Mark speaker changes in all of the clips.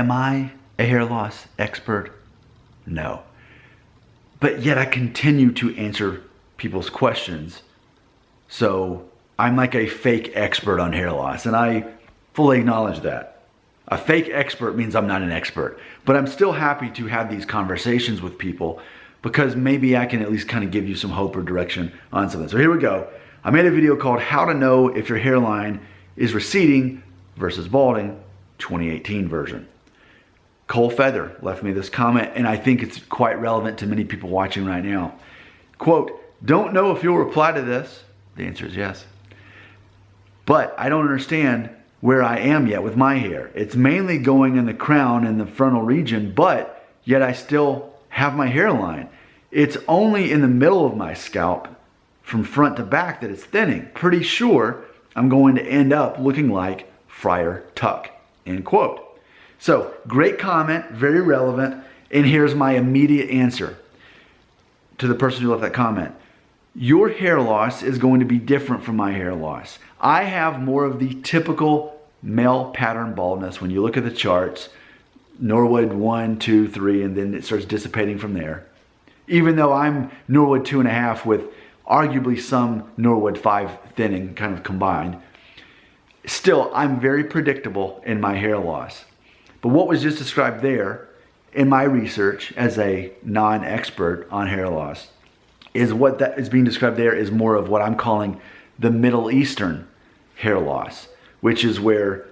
Speaker 1: Am I a hair loss expert? No. But yet I continue to answer people's questions. So I'm like a fake expert on hair loss, and I fully acknowledge that. A fake expert means I'm not an expert, but I'm still happy to have these conversations with people because maybe I can at least kind of give you some hope or direction on something. So here we go. I made a video called How to Know If Your Hairline is Receding versus Balding, 2018 version. Cole Feather left me this comment, and I think it's quite relevant to many people watching right now. Quote, "Don't know if you'll reply to this." The answer is yes. "But I don't understand where I am yet with my hair. It's mainly going in the crown and the frontal region, but yet I still have my hairline. It's only in the middle of my scalp from front to back that it's thinning. Pretty sure I'm going to end up looking like Friar Tuck." End quote. So great comment, very relevant. And here's my immediate answer to the person who left that comment. Your hair loss is going to be different from my hair loss. I have more of the typical male pattern baldness. When you look at the charts, Norwood 1, 2, 3, and then it starts dissipating from there. Even though I'm Norwood 2.5 with arguably some Norwood 5 thinning kind of combined, still I'm very predictable in my hair loss. But what was just described there in my research as a non-expert on hair loss is what that is being described there is more of what I'm calling the Middle Eastern hair loss, which is where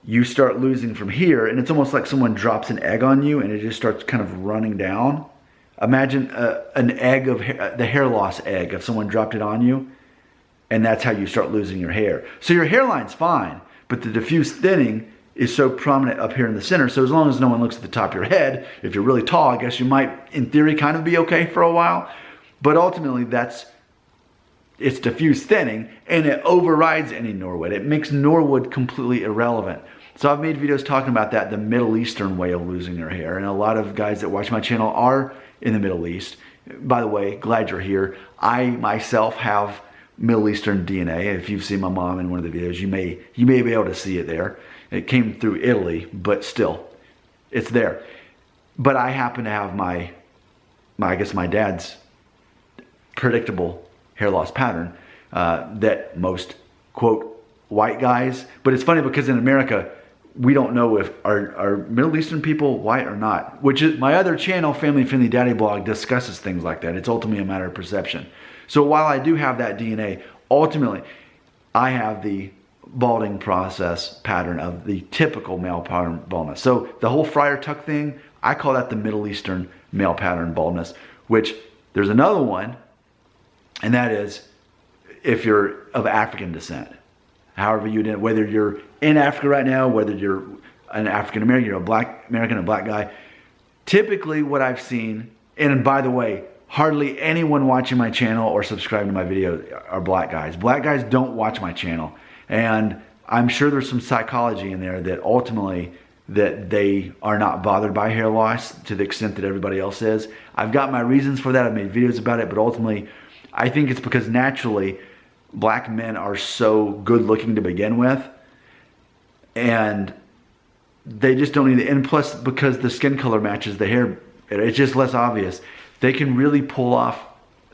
Speaker 1: you start losing from here, and it's almost like someone drops an egg on you and it just starts kind of running down. Imagine an egg of the hair loss egg, if someone dropped it on you, and that's how you start losing your hair. So your hairline's fine, but the diffuse thinning is so prominent up here in the center. So as long as no one looks at the top of your head, if you're really tall, I guess you might, in theory, kind of be okay for a while. But ultimately, it's diffuse thinning, and it overrides any Norwood. It makes Norwood completely irrelevant. So I've made videos talking about that, the Middle Eastern way of losing your hair. And a lot of guys that watch my channel are in the Middle East. By the way, glad you're here. I myself have Middle Eastern DNA. If you've seen my mom in one of the videos, you may be able to see it there. It came through Italy, but still, it's there. But I happen to have my dad's predictable hair loss pattern that most, quote, white guys, but it's funny because in America, we don't know if are Middle Eastern people white or not, which is my other channel, Family Friendly Daddy Blog, discusses things like that. It's ultimately a matter of perception. So while I do have that DNA, ultimately, I have the balding process pattern of the typical male pattern baldness. So the whole Friar Tuck thing, I call that the Middle Eastern male pattern baldness, which there's another one, and that is if you're of African descent. However you did, whether you're in Africa right now, whether you're an African American, you're a black American, a black guy. Typically what I've seen, and by the way, hardly anyone watching my channel or subscribing to my videos are black guys. Black guys don't watch my channel. And I'm sure there's some psychology in there that ultimately that they are not bothered by hair loss to the extent that everybody else is. I've got my reasons for that. I've made videos about it, but ultimately I think it's because naturally black men are so good looking to begin with, and they just don't need it. And plus, because the skin color matches the hair, it's just less obvious. They can really pull off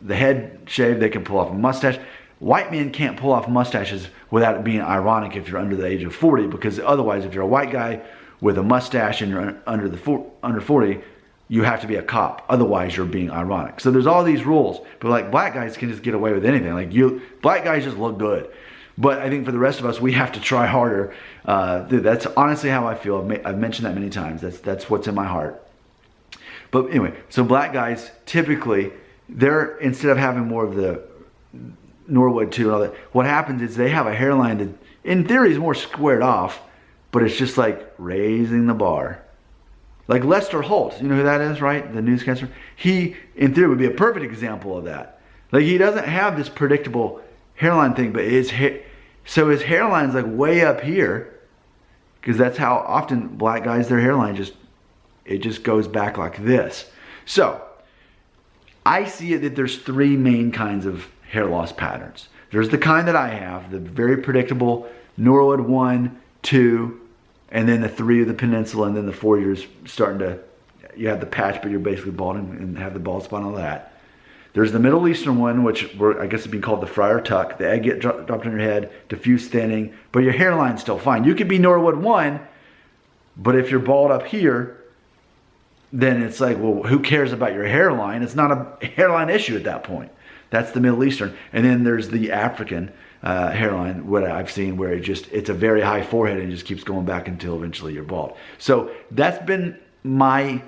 Speaker 1: the head shave. They can pull off a mustache. White men can't pull off mustaches without it being ironic if you're under the age of 40, because otherwise, if you're a white guy with a mustache and you're under 40, you have to be a cop. Otherwise, you're being ironic. So there's all these rules, but like black guys can just get away with anything. Like black guys just look good. But I think for the rest of us, we have to try harder. That's honestly how I feel. I've mentioned that many times. That's what's in my heart. But anyway, so black guys, typically, they're, instead of having more of the Norwood 2 and all that, what happens is they have a hairline that, in theory, is more squared off, but it's just like raising the bar. Like Lester Holt, you know who that is, right? The newscaster. He, in theory, would be a perfect example of that. Like, he doesn't have this predictable hairline thing, but his hairline's like way up here, because that's how often black guys, their hairline just goes back like this. So I see it that there's three main kinds of hair loss patterns. There's the kind that I have, the very predictable Norwood 1, 2, and then the 3 of the peninsula, and then the 4 years starting to, you have the patch, but you're basically balding and have the bald spot and all that. There's the Middle Eastern one, which I guess is being called the Friar tuck. The egg get dropped on your head, diffuse thinning, but your hairline's still fine. You could be Norwood 1, but if you're bald up here, then it's like, well, who cares about your hairline? It's not a hairline issue at that point. That's the Middle Eastern. And then there's the African hairline, what I've seen, where it's a very high forehead and it just keeps going back until eventually you're bald. So that's been my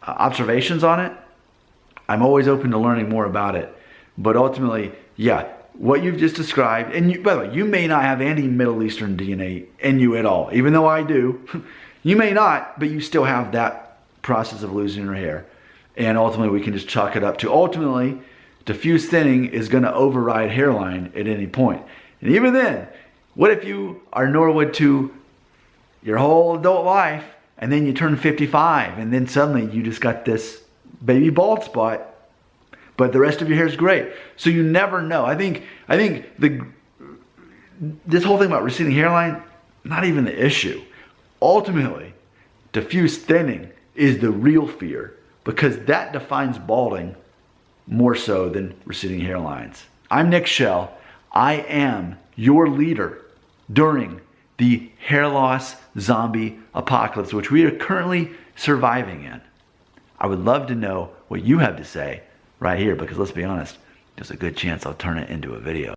Speaker 1: observations on it. I'm always open to learning more about it. But ultimately, yeah, what you've just described, and by the way, you may not have any Middle Eastern DNA in you at all, even though I do. You may not, but you still have that process of losing your hair. And ultimately, we can just chalk it up to, ultimately, diffuse thinning is going to override hairline at any point. And even then, what if you are Norwood to your whole adult life, and then you turn 55, and then suddenly you just got this baby bald spot, but the rest of your hair is great. So you never know. I think this whole thing about receding hairline, not even the issue. Ultimately, diffuse thinning is the real fear, because that defines balding more so than receding hairlines. I'm Nick Shell. I am your leader during the hair loss zombie apocalypse, which we are currently surviving in. I would love to know what you have to say right here, because let's be honest, there's a good chance I'll turn it into a video.